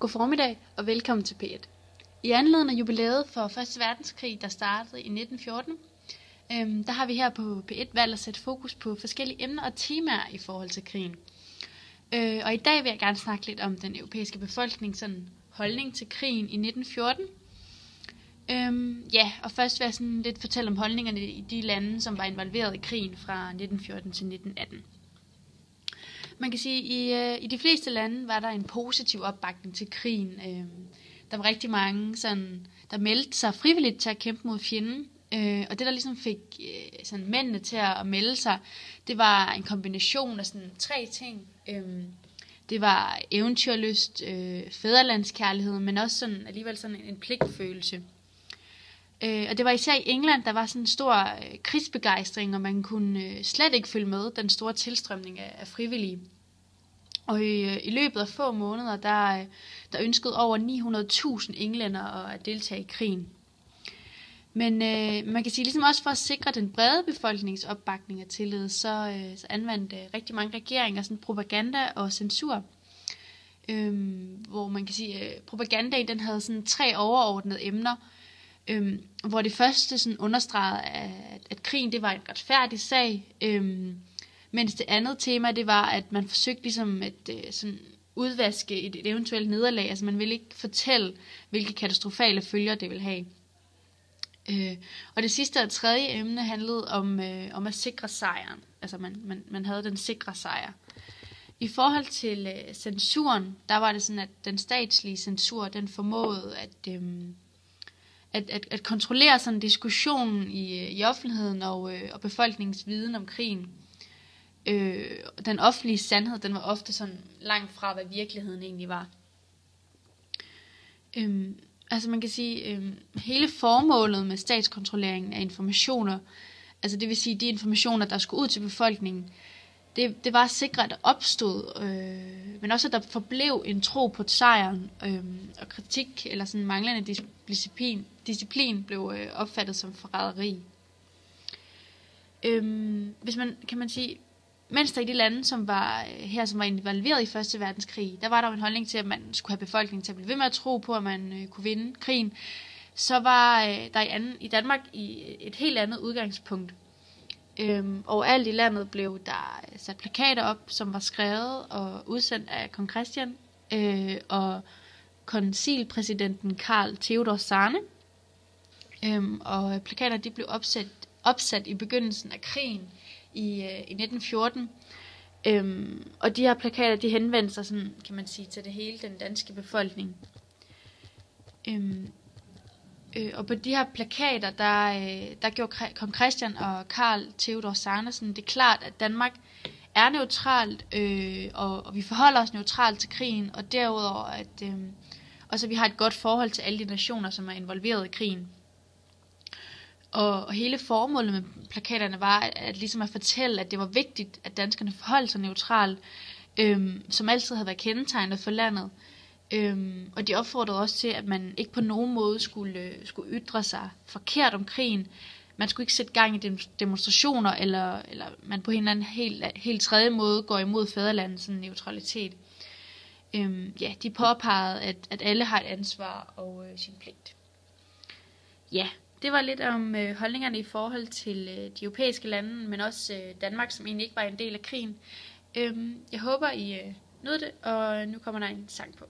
God formiddag og velkommen til P1. I anledning af jubilæet for 1. verdenskrig, der startede i 1914, der har vi her på P1 valgt at sætte fokus på forskellige emner og temaer i forhold til krigen. Og i dag vil jeg gerne snakke lidt om den europæiske befolknings holdning til krigen i 1914. Og først vil jeg lidt fortælle om holdningerne i de lande, som var involveret i krigen fra 1914 til 1918. Man kan sige, at i de fleste lande var der en positiv opbakning til krigen. Der var rigtig mange, der meldte sig frivilligt til at kæmpe mod fjenden. Og det, der ligesom fik mændene til at melde sig, det var en kombination af tre ting. Det var eventyrlyst, fædrelandskærlighed, men også alligevel en pligtfølelse. Og det var især i England, der var sådan en stor krigsbegejstring, og man kunne slet ikke følge med den store tilstrømning af frivillige. Og i løbet af få måneder, der ønskede over 900.000 englændere at deltage i krigen. Men man kan sige, ligesom også for at sikre den brede befolknings opbakning og tillid, så anvendte rigtig mange regeringer propaganda og censur. Hvor man kan sige, at propagandaen den havde 3 overordnede emner. Hvor det første understregede, at krigen det var en retfærdig sag, mens det andet tema det var, at man forsøgte ligesom at udvaske et eventuelt nederlag. Altså man ville ikke fortælle, hvilke katastrofale følger det ville have. Og det sidste og tredje emne handlede om at sikre sejren. Altså man havde den sikre sejr. I forhold til censuren, der var det sådan, at den statslige censur, den formåede at kontrollere diskussionen i offentligheden og befolkningens viden om krigen. Den offentlige sandhed, den var ofte langt fra, hvad virkeligheden egentlig var. Altså man kan sige, hele formålet med statskontrolleringen af informationer, altså det vil sige de informationer, der skulle ud til befolkningen, det var at sikre, at der opstod, men også at der forblev en tro på sejren, og kritik eller manglende disciplin blev opfattet som forræderi. Hvis man, kan man sige, mens der i de lande, som var involveret i 1. verdenskrig, der var der jo en holdning til, at man skulle have befolkningen til at blive ved med at tro på, at man kunne vinde krigen, så var der i Danmark et helt andet udgangspunkt. Overalt i landet blev der sat plakater op, som var skrevet og udsendt af kong Christian og konsilpræsidenten Karl Theodor Sarne. Og plakater de blev opsat i begyndelsen af krigen i 1914. Og de her plakater de henvendte sig kan man sige, til det hele den danske befolkning. Og på de her plakater, der gjorde kong Christian og Karl Theodor Sarne det klart, at Danmark er neutralt, og vi forholder os neutralt til krigen, og derudover, at vi har et godt forhold til alle de nationer, som er involveret i krigen. Og hele formålet med plakaterne var ligesom at fortælle, at det var vigtigt, at danskerne forholdt sig neutralt, som altid havde været kendetegnet for landet. Og de opfordrede også til, at man ikke på nogen måde skulle ytre sig forkert om krigen. Man skulle ikke sætte gang i demonstrationer, eller man på en anden helt tredje måde går imod fædrelandets neutralitet. De påpegede, at alle har et ansvar og sin pligt. Ja, det var lidt om holdningerne i forhold til de europæiske lande, men også Danmark, som egentlig ikke var en del af krigen. Jeg håber, I nød det, og nu kommer der en sang på.